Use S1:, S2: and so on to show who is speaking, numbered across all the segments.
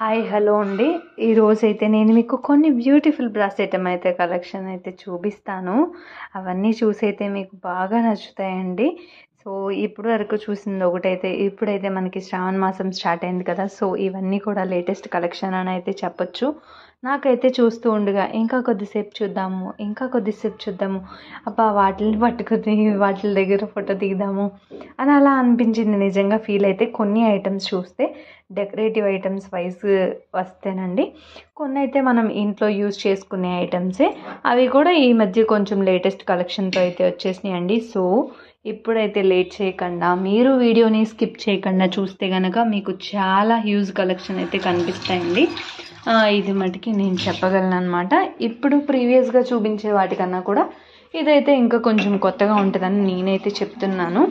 S1: Hi hello అండి. ఈరోజైతే నేను మీకు కొన్ని బ్యూటిఫుల్ బ్రాస్ ఐటమ్ అయితే కలెక్షన్ అయితే చూపిస్తాను. అవన్నీ చూసైతే మీకు బాగా నచ్చుతాయండి. సో ఇప్పుడు వరకు చూసింది ఒకటైతే, ఇప్పుడైతే మనకి శ్రావణ మాసం స్టార్ట్ అయింది కదా. సో ఇవన్నీ కూడా లేటెస్ట్ కలెక్షన్ అని అయితే చెప్పొచ్చు. నాకైతే చూస్తూ ఉండగా ఇంకా కొద్దిసేపు చూద్దాము, ఇంకా కొద్దిసేపు చూద్దాము, అబ్బా వాటిని పట్టుకుని వాటి దగ్గర ఫోటో దిగుదాము అని అలా అనిపించింది. నిజంగా ఫీల్ అయితే కొన్ని ఐటమ్స్ చూస్తే డెకరేటివ్ ఐటమ్స్ వైజ్ వస్తేనండి, కొన్ని అయితే మనం ఇంట్లో యూజ్ చేసుకునే ఐటమ్సే. అవి కూడా ఈ మధ్య కొంచెం లేటెస్ట్ కలెక్షన్తో అయితే వచ్చేసినాయండి. సో ఇప్పుడైతే లేట్ చేయకుండా మీరు వీడియోని స్కిప్ చేయకుండా చూస్తే కనుక మీకు చాలా హ్యూజ్ కలెక్షన్ అయితే కనిపిస్తాయండి. ఇది మటుకి నేను చెప్పగలను అనమాట. ఇప్పుడు ప్రీవియస్గా చూపించే వాటికన్నా కూడా ఇదైతే ఇంకా కొంచెం కొత్తగా ఉంటుందని నేనైతే చెప్తున్నాను.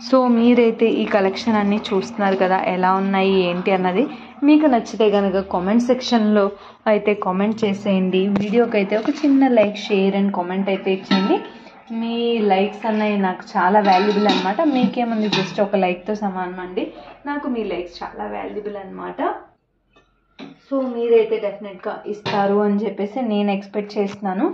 S1: సో మీరైతే ఈ కలెక్షన్ అన్నీ చూస్తున్నారు కదా, ఎలా ఉన్నాయి ఏంటి అన్నది మీకు నచ్చితే కనుక కామెంట్ సెక్షన్లో అయితే కామెంట్ చేసేయండి. వీడియోకి అయితే ఒక చిన్న లైక్, షేర్ అండ్ కామెంట్ అయితే ఇచ్చేయండి. మీ లైక్స్ అన్నవి నాకు చాలా వాల్యుబుల్ అనమాట. మీకేముంది, జస్ట్ ఒక లైక్తో సమానం అండి. నాకు మీ లైక్స్ చాలా వాల్యుబుల్ అనమాట. సో మీరైతే డెఫినెట్గా ఇస్తారు అని చెప్పేసి నేను ఎక్స్పెక్ట్ చేస్తున్నాను.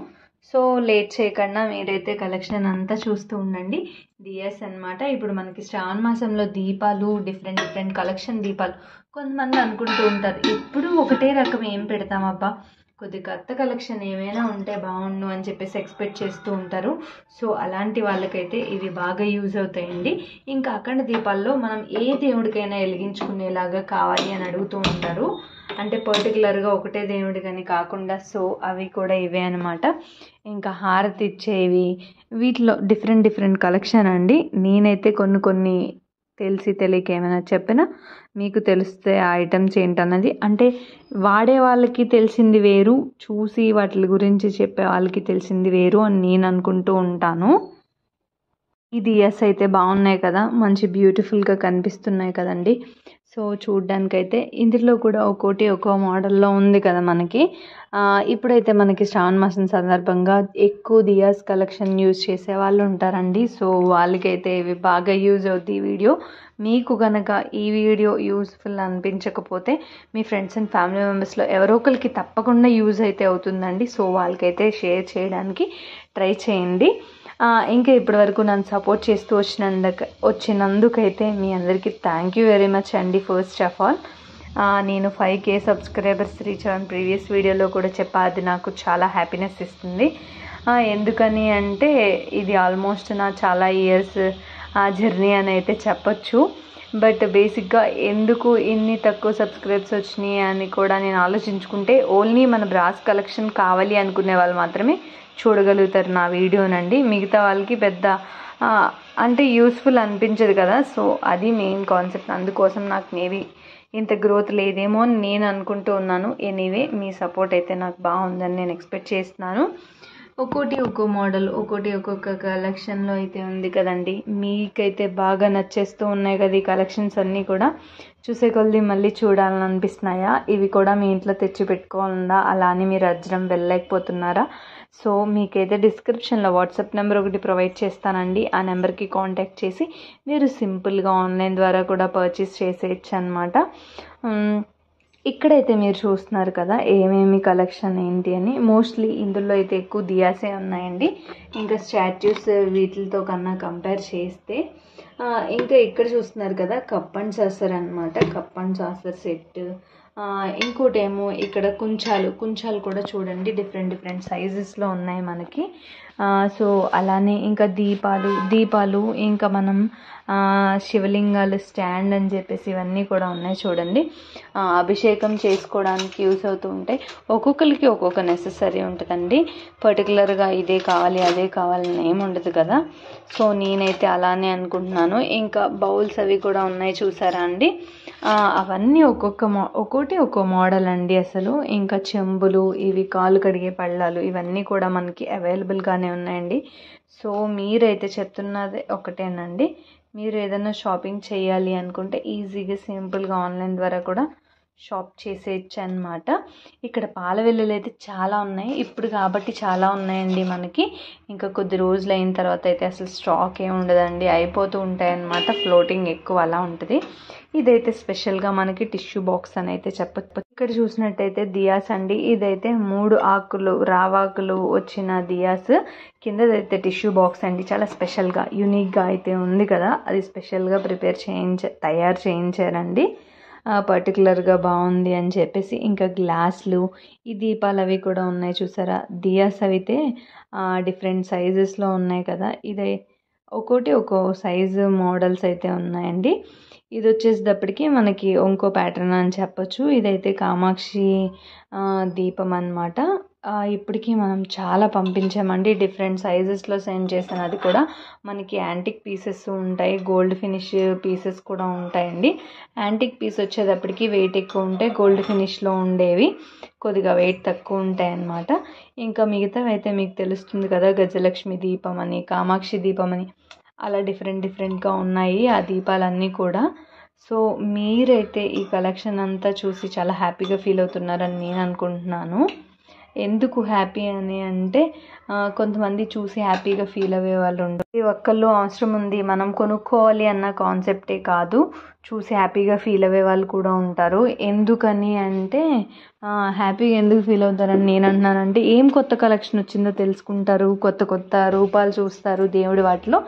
S1: సో లేట్ చేయకుండా మీరైతే కలెక్షన్ అంతా చూస్తూ ఉండండి. డిఎస్ అనమాట. ఇప్పుడు మనకి శ్రావణ మాసంలో దీపాలు, డిఫరెంట్ కలెక్షన్ దీపాలు. కొంతమంది అనుకుంటూ ఉంటారు, ఎప్పుడు ఒకటే రకం ఏం పెడతామబ్బా, కొద్ది కొత్త కలెక్షన్ ఏమైనా ఉంటే బాగుండు అని చెప్పేసి ఎక్స్పెక్ట్ చేస్తూ ఉంటారు. సో అలాంటి వాళ్ళకైతే ఇవి బాగా యూజ్ అవుతాయండి. ఇంకా అఖండ దీపాల్లో మనం ఏ దేవుడికైనా వెలిగించుకునేలాగా కావాలి అని అడుగుతూ ఉంటారు. అంటే పర్టికులర్గా ఒకటే దేవుడి కానీ కాకుండా, సో అవి కూడా ఇవే అనమాట. ఇంకా హారతి ఇచ్చేవి, వీటిలో డిఫరెంట్ కలెక్షన్ అండి. నేనైతే కొన్ని తెలిసి తెలియక ఏమైనా చెప్పినా మీకు తెలిస్తే ఆ ఐటమ్స్ ఏంటన్నది, అంటే వాడే వాళ్ళకి తెలిసింది వేరు, చూసి వాటి గురించి చెప్పే వాళ్ళకి తెలిసింది వేరు అని నేను అనుకుంటూ ఉంటాను. ఇది ఎస్ అయితే బాగున్నాయి కదా, మంచి బ్యూటిఫుల్గా కనిపిస్తున్నాయి కదండి. సో చూడ్డానికైతే ఇందులో కూడా ఒక్కో మోడల్లో ఉంది కదా మనకి. ఇప్పుడైతే మనకి శ్రావణ మాసం సందర్భంగా ఎక్కువ దియాస్ కలెక్షన్ యూజ్ చేసే వాళ్ళు ఉంటారండి. సో వాళ్ళకైతే ఇవి బాగా యూజ్ అవుతుంది ఈ వీడియో. మీకు కనుక ఈ వీడియో యూస్ఫుల్ అనిపించకపోతే మీ ఫ్రెండ్స్ అండ్ ఫ్యామిలీ మెంబర్స్లో ఎవరో ఒకరికి తప్పకుండా యూజ్ అయితే అవుతుందండి. సో వాళ్ళకైతే షేర్ చేయడానికి ట్రై చేయండి. ఇంకా ఇప్పటి వరకు నన్ను సపోర్ట్ చేస్తూ వచ్చినందుకైతే మీ అందరికీ థ్యాంక్ యూ వెరీ మచ్ అండి. ఫస్ట్ ఆఫ్ ఆల్ నేను 5K సబ్స్క్రైబర్స్ రీచ్ అని ప్రీవియస్ వీడియోలో కూడా చెప్పా, అది నాకు చాలా హ్యాపీనెస్ ఇస్తుంది. ఎందుకని అంటే ఇది ఆల్మోస్ట్ నా చాలా ఇయర్స్ జర్నీ అని అయితే చెప్పచ్చు. బట్ బేసిక్గా ఎందుకు ఇన్ని తక్కువ సబ్స్క్రైబ్స్ వచ్చినాయి అని కూడా నేను ఆలోచించుకుంటే, ఓన్లీ మన బ్రాస్ కలెక్షన్ కావాలి అనుకునే వాళ్ళు మాత్రమే చూడగలుగుతారు నా వీడియోనండి. మిగతా వాళ్ళకి పెద్ద అంటే యూస్ఫుల్ అనిపించదు కదా. సో అది మెయిన్ కాన్సెప్ట్. అందుకోసం నాకు మేబీ ఇంత గ్రోత్ లేదేమో అని నేను అనుకుంటూ ఉన్నాను. ఎనీవే మీ సపోర్ట్ అయితే నాకు బాగుందని నేను ఎక్స్పెక్ట్ చేస్తున్నాను. ఒక్కో మోడల్, ఒక్కొక్క కలెక్షన్లో అయితే ఉంది కదండి. మీకైతే బాగా నచ్చేస్తూ ఉన్నాయి కదా ఈ కలెక్షన్స్ అన్నీ కూడా. చూసే కొద్ది మళ్ళీ చూడాలని అనిపిస్తున్నాయా? ఇవి కూడా మీ ఇంట్లో తెచ్చి పెట్టుకోవాలన్నా అలా అని మీరు అజ్రం వెళ్ళలేకపోతున్నారా? సో మీకైతే డిస్క్రిప్షన్లో వాట్సాప్ నెంబర్ ఒకటి ప్రొవైడ్ చేస్తానండి. ఆ నెంబర్కి కాంటాక్ట్ చేసి మీరు సింపుల్గా ఆన్లైన్ ద్వారా కూడా పర్చేస్ చేసేయచ్చు అనమాట. ఇక్కడైతే మీరు చూస్తున్నారు కదా ఏమేమి కలెక్షన్ ఏంటి అని. మోస్ట్లీ ఇందులో అయితే ఎక్కువ దియాసే ఉన్నాయండి. ఇంకా స్టాట్యూస్ వీటితో కన్నా కంపేర్ చేస్తే, ఇంకా ఇక్కడ చూస్తున్నారు కదా కప్ అండ్ సాసర్ అనమాట. Cup and saucer set. ఇంకోటేమో ఇక్కడ కుంచాలు కూడా చూడండి, డిఫరెంట్ సైజెస్లో ఉన్నాయి మనకి. సో అలానే ఇంకా దీపాలు ఇంకా మనం శివలింగాలు స్టాండ్ అని చెప్పేసి ఇవన్నీ కూడా ఉన్నాయి చూడండి. అభిషేకం చేసుకోవడానికి యూస్ అవుతూ ఉంటాయి. ఒక్కొక్కరికి ఒక్కొక్క నెససరీ ఉంటుందండి. పర్టికులర్గా ఇదే కావాలి అదే కావాలని ఏమి ఉండదు కదా. సో నేనైతే అలానే అనుకుంటున్నాను. ఇంకా బౌల్స్ అవి కూడా ఉన్నాయి చూసారా అండి. అవన్నీ ఒక్కో మోడల్ అండి అసలు. ఇంకా చెంబులు, ఇవి కాలు కడిగే పళ్ళాలు, ఇవన్నీ కూడా మనకి అవైలబుల్గానే ఉన్నాయండి. సో మీరైతే చెప్తున్నది ఒకటేనండి, మీరు ఏదైనా షాపింగ్ చేయాలి అనుకుంటే ఈజీగా సింపుల్గా ఆన్లైన్ ద్వారా కూడా షాప్ చేసేయచ్చు అనమాట. ఇక్కడ పాల వెల్లులు అయితే చాలా ఉన్నాయి ఇప్పుడు కాబట్టి చాలా ఉన్నాయండి మనకి. ఇంకా కొద్ది రోజులు అయిన తర్వాత అయితే అసలు స్టాక్ ఏమి ఉండదండి, అయిపోతూ ఉంటాయి అన్నమాట. ఫ్లోటింగ్ ఎక్కువ అలా ఉంటుంది. ఇదైతే స్పెషల్గా మనకి టిష్యూ బాక్స్ అని అయితే చెప్పచ్చు. ఇక్కడ చూసినట్టయితే దియాస్ అండి. ఇదైతే 3 ఆకులు రావాకులు వచ్చిన దియాస్, కిందదైతే టిష్యూ బాక్స్ అండి. చాలా స్పెషల్గా యూనిక్గా అయితే ఉంది కదా, అది స్పెషల్గా తయారు చేయించారండి. పర్టికులర్గా బాగుంది అని చెప్పేసి. ఇంకా గ్లాసులు, ఈ దీపాలు అవి కూడా ఉన్నాయి చూసారా. దియాస్ అయితే డిఫరెంట్ సైజెస్లో ఉన్నాయి కదా. ఇదే ఒక్కోటి ఒక్కో సైజు మోడల్స్ అయితే ఉన్నాయండి. ఇది వచ్చేసేటప్పటికి మనకి ఇంకో ప్యాటర్న్ అని చెప్పొచ్చు. ఇదైతే కామాక్షి దీపం అన్నమాట. ఇప్పటికీ మనం చాలా పంపించామండి, డిఫరెంట్ సైజెస్లో సెండ్ చేశాను. అది కూడా మనకి యాంటిక్ పీసెస్ ఉంటాయి, గోల్డ్ ఫినిష్ పీసెస్ కూడా ఉంటాయండి. యాంటిక్ పీస్ వచ్చేటప్పటికి వెయిట్ ఎక్కువ ఉంటాయి, గోల్డ్ ఫినిష్లో ఉండేవి కొద్దిగా వెయిట్ తక్కువ ఉంటాయి అన్నమాట. ఇంకా మిగతావి అయితే మీకు తెలుస్తుంది కదా, గజలక్ష్మి దీపం అని, కామాక్షి దీపం అని, అలా డిఫరెంట్గా ఉన్నాయి ఆ దీపాలన్నీ కూడా. సో మీరైతే ఈ కలెక్షన్ అంతా చూసి చాలా హ్యాపీగా ఫీల్ అవుతున్నారని నేను అనుకుంటున్నాను. ఎందుకు హ్యాపీ అని అంటే కొంతమంది చూసి హ్యాపీగా ఫీల్ అయ్యే వాళ్ళు ఉండరు. ప్రతి ఒక్కళ్ళు అవసరం ఉంది, మనం కొనుక్కోవాలి అన్న కాన్సెప్టే కాదు, చూసి హ్యాపీగా ఫీల్ అయ్యే వాళ్ళు కూడా ఉంటారు. ఎందుకని అంటే హ్యాపీగా ఎందుకు ఫీల్ అవుతారని నేను అంటున్నానంటే, ఏం కొత్త కలెక్షన్ వచ్చిందో తెలుసుకుంటారు, కొత్త రూపాలు చూస్తారు దేవుడి వాటిలో,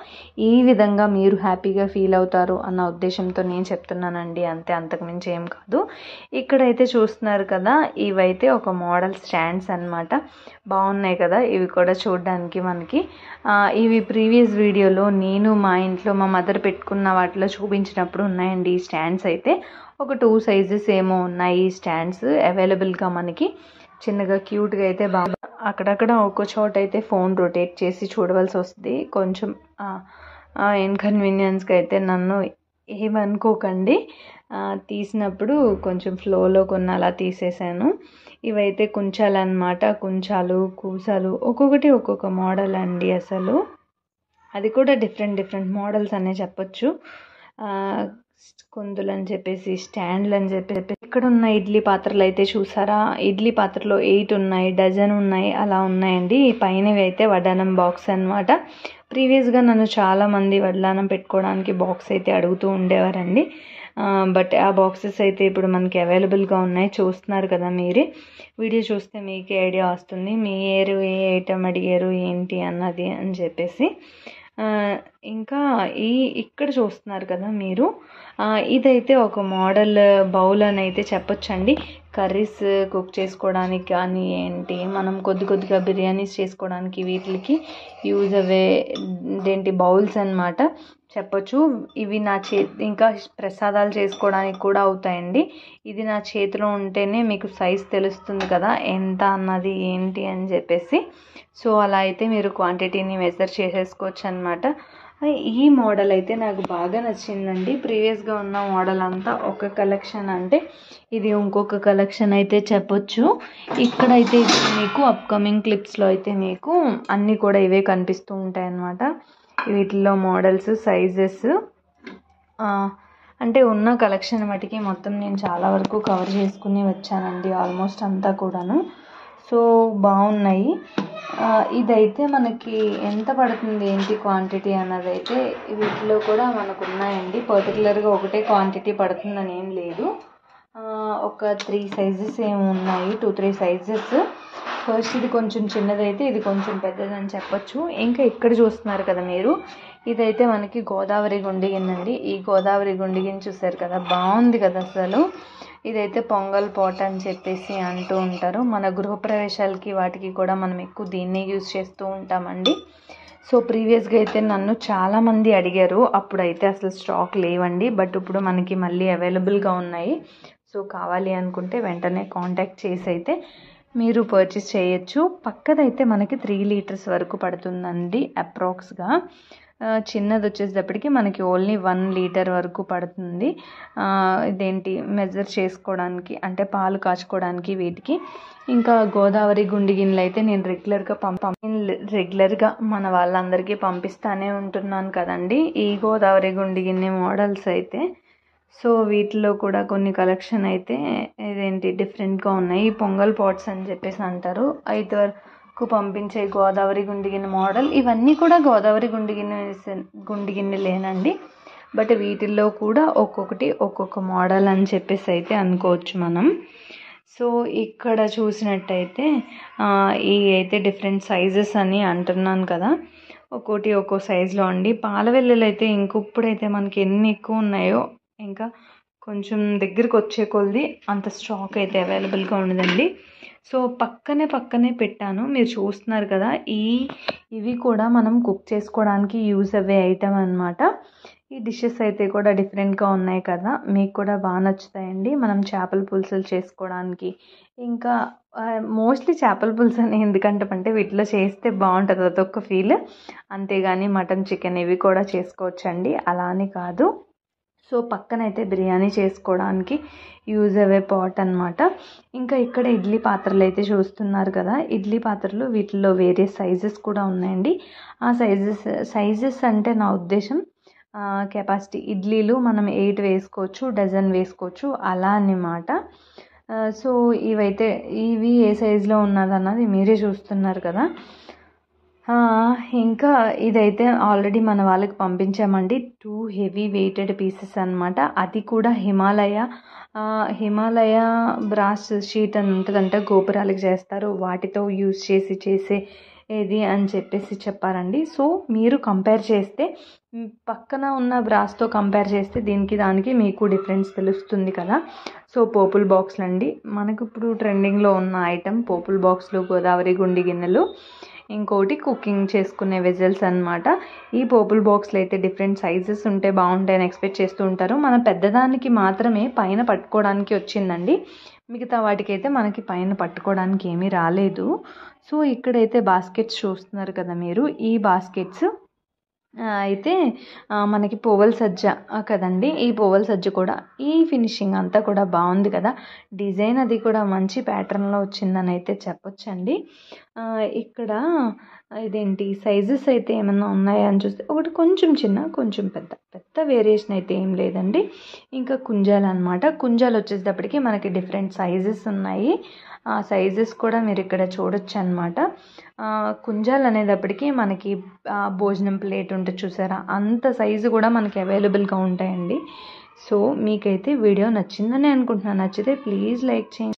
S1: ఈ విధంగా మీరు హ్యాపీగా ఫీల్ అవుతారు అన్న ఉద్దేశంతో నేను చెప్తున్నానండి, అంతే, అంతకుమించి ఏం కాదు. ఇక్కడైతే చూస్తున్నారు కదా, ఇవైతే ఒక మోడల్ స్టాండ్స్ అన్నమాట. బాగున్నాయి కదా ఇవి కూడా చూడడానికి మనకి. ఇవి ప్రీవియస్ వీడియోలో నేను మా ఇంట్లో మా మదర్ పెట్టుకున్న వాటిలో చూపించినప్పుడు ఉన్నాయండి ఈ స్టాండ్స్. అయితే ఒక 2 సైజెస్ ఏమో ఉన్నాయి ఈ స్టాండ్స్ అవైలబుల్గా మనకి. చిన్నగా క్యూట్గా అయితే బాగా, అక్కడక్కడ ఒక్కో చోట అయితే ఫోన్ రొటేట్ చేసి చూడవలసి వస్తుంది. కొంచెం ఇన్కన్వీనియన్స్గా అయితే నన్ను ఏమనుకోకండి. తీసినప్పుడు కొంచెం ఫ్లోలో కొన్ని అలా తీసేసాను. ఇవైతే కుంచాలు అన్నమాట. కుంచాలు, కూసాలు, ఒక్కొక్కటి ఒక్కొక్క మోడల్ అండి. అసలు అది కూడా డిఫరెంట్ మోడల్స్ అనే చెప్పొచ్చు. కుందులు అని చెప్పేసి, స్టాండ్లు అని చెప్పేసి. ఇక్కడ ఉన్న ఇడ్లీ పాత్రలు అయితే చూసారా, ఇడ్లీ పాత్రలో 8 ఉన్నాయి, డజన్ ఉన్నాయి, అలా ఉన్నాయండి. ఈ పైనవి అయితే వడ్డానం బాక్స్ అన్నమాట. ప్రీవియస్గా నన్ను చాలామంది వడ్డానం పెట్టుకోవడానికి బాక్స్ అయితే అడుగుతూ ఉండేవారండి. బట్ ఆ బాక్సెస్ అయితే ఇప్పుడు మనకి అవైలబుల్గా ఉన్నాయి. చూస్తున్నారు కదా మీరే, వీడియో చూస్తే మీకే ఐడియా వస్తుంది, మీరు ఏ ఐటమ్ అడిగారు ఏంటి అన్నది అని చెప్పేసి. ఇంకా ఇక్కడ చూస్తున్నారు కదా మీరు, ఇదైతే ఒక మోడల్ బౌల్ అని అయితే చెప్పొచ్చండి. కర్రీస్ కుక్ చేసుకోవడానికి కానీ ఏంటి, మనం కొద్దిగా బిర్యానీస్ చేసుకోవడానికి వీటికి యూజ్ అయ్యే బౌల్స్ అన్నమాట చెప్పొచ్చు. ఇవి నా ఇంకా ప్రసాదాలు చేసుకోవడానికి కూడా అవుతాయండి. ఇది నా చేతిలో ఉంటేనే మీకు సైజ్ తెలుస్తుంది కదా ఎంత అన్నది ఏంటి అని చెప్పేసి. సో అలా అయితే మీరు క్వాంటిటీని మెజర్ చేసేసుకోవచ్చు అనమాట. ఈ మోడల్ అయితే నాకు బాగా నచ్చిందండి. ప్రీవియస్గా ఉన్న మోడల్ అంతా ఒక కలెక్షన్ అంటే ఇది ఇంకొక కలెక్షన్ అయితే చెప్పొచ్చు. ఇక్కడైతే మీకు అప్కమింగ్ క్లిప్స్లో అయితే మీకు అన్నీ కూడా ఇవే కనిపిస్తూ ఉంటాయి అన్నమాట. వీటిల్లో మోడల్స్, సైజెస్, అంటే ఉన్న కలెక్షన్ మటుకి మొత్తం నేను చాలా వరకు కవర్ చేసుకుని వచ్చానండి, ఆల్మోస్ట్ అంతా కూడాను. సో బాగున్నాయి. ఇదైతే మనకి ఎంత పడుతుంది ఏంటి క్వాంటిటీ అన్నది అయితే వీటిలో కూడా మనకు ఉన్నాయండి. పర్టికులర్గా ఒకటే క్వాంటిటీ పడుతుందని ఏం లేదు, ఒక 3 సైజెస్ ఏమి ఉన్నాయి, 2-3 సైజెస్. ఫస్ట్ ఇది కొంచెం చిన్నదైతే ఇది కొంచెం పెద్దదని చెప్పొచ్చు. ఇంకా ఇక్కడ చూస్తున్నారు కదా మీరు, ఇదైతే మనకి గోదావరి గుండి గిన్నె అండి. ఈ గోదావరి గుండి గిన్నె చూసారు కదా, బాగుంది కదా అసలు. ఇదైతే పొంగల్ పాట్ అని చెప్పేసి అంటూ ఉంటారు. మన గృహప్రవేశాలకి వాటికి కూడా మనం ఎక్కువ దీన్నే యూజ్ చేస్తూ ఉంటామండి. సో ప్రీవియస్గా అయితే నన్ను చాలామంది అడిగారు, అప్పుడైతే అసలు స్టాక్ లేవండి, బట్ ఇప్పుడు మనకి మళ్ళీ అవైలబుల్గా ఉన్నాయి. సో కావాలి అనుకుంటే వెంటనే కాంటాక్ట్ చేసి అయితే మీరు పర్చేస్ చేయొచ్చు. పక్కదైతే మనకి 3 లీటర్స్ వరకు పడుతుందండి అప్రాక్స్గా. చిన్నది వచ్చేటప్పటికి మనకి ఓన్లీ 1 లీటర్ వరకు పడుతుంది. మెజర్ చేసుకోవడానికి, అంటే పాలు కాచుకోవడానికి వీటికి. ఇంకా గోదావరి గుండి గిన్నెలు అయితే నేను రెగ్యులర్గా మన వాళ్ళందరికీ పంపిస్తానే ఉంటున్నాను కదండి ఈ గోదావరి గుండి గిన్నె మోడల్స్ అయితే. సో వీటిలో కూడా కొన్ని కలెక్షన్ అయితే డిఫరెంట్గా ఉన్నాయి. పొంగల్ పాట్స్ అని చెప్పేసి అంటారు, 5 వరకు పంపించే గోదావరి గుండి గిన్నె మోడల్. ఇవన్నీ కూడా గోదావరి గుండి గిన్నెలేనండి, బట్ వీటిల్లో కూడా ఒక్కొక్కటి ఒక్కొక్క మోడల్ అని చెప్పేసి అయితే అనుకోవచ్చు మనం. సో ఇక్కడ చూసినట్టయితే ఈ అయితే డిఫరెంట్ సైజెస్ అని అంటున్నాను కదా, ఒక్కోటి ఒక్కో సైజులో అండి. పాల వెల్లులు అయితే ఇంకొప్పుడైతే మనకి ఎన్ని ఎక్కువ ఉన్నాయో ఇంకా కొంచెం దగ్గరికి వచ్చే కొలది అంత స్టాక్ అయితే అవైలబుల్గా ఉండదండి. సో పక్కనే పెట్టాను, మీరు చూస్తున్నారు కదా. ఇవి కూడా మనం కుక్ చేసుకోవడానికి యూజ్ అయ్యే ఐటమ్ అనమాట. ఈ డిషెస్ అయితే కూడా డిఫరెంట్గా ఉన్నాయి కదా, మీకు కూడా బాగా నచ్చుతాయండి. మనం చేపల పులుసులు చేసుకోవడానికి, ఇంకా మోస్ట్లీ చేపల పులుసు అని ఎందుకంటే వీటిలో చేస్తే బాగుంటుంది, అదొక ఫీల్. అంతేగాని మటన్, చికెన్ ఇవి కూడా చేసుకోవచ్చండి, అలా అని కాదు. సో పక్కనైతే బిర్యానీ చేసుకోవడానికి యూజ్ అయ్యే పాట్ అనమాట. ఇంకా ఇక్కడ ఇడ్లీ పాత్రలు అయితే చూస్తున్నారు కదా, ఇడ్లీ పాత్రలు వీటిల్లో వేరే సైజెస్ కూడా ఉన్నాయండి. ఆ సైజెస్ అంటే నా ఉద్దేశం కెపాసిటీ. ఇడ్లీలు మనం 8 వేసుకోవచ్చు, డజన్ వేసుకోవచ్చు అలా అన్నమాట. సో ఇవి ఏ సైజులో ఉన్నదన్నది మీరే చూస్తున్నారు కదా. ఇంకా ఇదైతే ఆల్రెడీ మన వాళ్ళకి పంపించామండి. 2 హెవీ వెయిటెడ్ పీసెస్ అనమాట. అది కూడా హిమాలయ బ్రాస్ షీట్ అని ఉంటుందంట, గోపురాలకు చేస్తారు, వాటితో యూజ్ చేసే ఏది అని చెప్పేసి చెప్పారండి. సో మీరు కంపేర్ చేస్తే, పక్కన ఉన్న బ్రాస్తో కంపేర్ చేస్తే దానికి మీకు డిఫరెన్స్ తెలుస్తుంది కదా. సో పోపుల్ బాక్స్లు అండి, మనకు ఇప్పుడు ట్రెండింగ్లో ఉన్న ఐటెం పోపుల్ బాక్స్లు, గోదావరి గుండి గిన్నెలు. ఇంకోటి కుకింగ్ చేసుకునే వెజల్స్ అనమాట. ఈ పోపుల్ బాక్స్లో అయితే డిఫరెంట్ సైజెస్ ఉంటే బాగుంటాయని ఎక్స్పెక్ట్ చేస్తూ ఉంటారు. మన పెద్దదానికి మాత్రమే పైన పట్టుకోవడానికి వచ్చిందండి, మిగతా వాటికైతే మనకి పైన పట్టుకోవడానికి ఏమీ రాలేదు. సో ఇక్కడైతే బాస్కెట్స్ చూస్తున్నారు కదా మీరు, ఈ బాస్కెట్స్ అయితే మనకి పోవల్ సజ్జ కదండి. ఈ పోవల్ సజ్జ కూడా ఈ ఫినిషింగ్ అంతా కూడా బాగుంది కదా, డిజైన్ అది కూడా మంచి ప్యాటర్న్లో వచ్చిందని అయితే చెప్పొచ్చండి. ఇక్కడ ఇదేంటి సైజెస్ అయితే ఏమన్నా ఉన్నాయా అని చూస్తే, ఒకటి కొంచెం చిన్న, కొంచెం పెద్ద వేరియేషన్ అయితే ఏం లేదండి. ఇంకా కుంజాలు అనమాట. కుంజాలు వచ్చేటప్పటికి మనకి డిఫరెంట్ సైజెస్ ఉన్నాయి. ఆ సైజెస్ కూడా మీరు ఇక్కడ చూడొచ్చు అనమాట. కుంజాలు అనేటప్పటికి మనకి భోజనం ప్లేట్ ఉంటుంది చూసారా, అంత సైజు కూడా మనకి అవైలబుల్గా ఉంటాయండి. సో మీకైతే వీడియో నచ్చిందని అనుకుంటున్నాను. నచ్చితే ప్లీజ్ లైక్ చేయండి.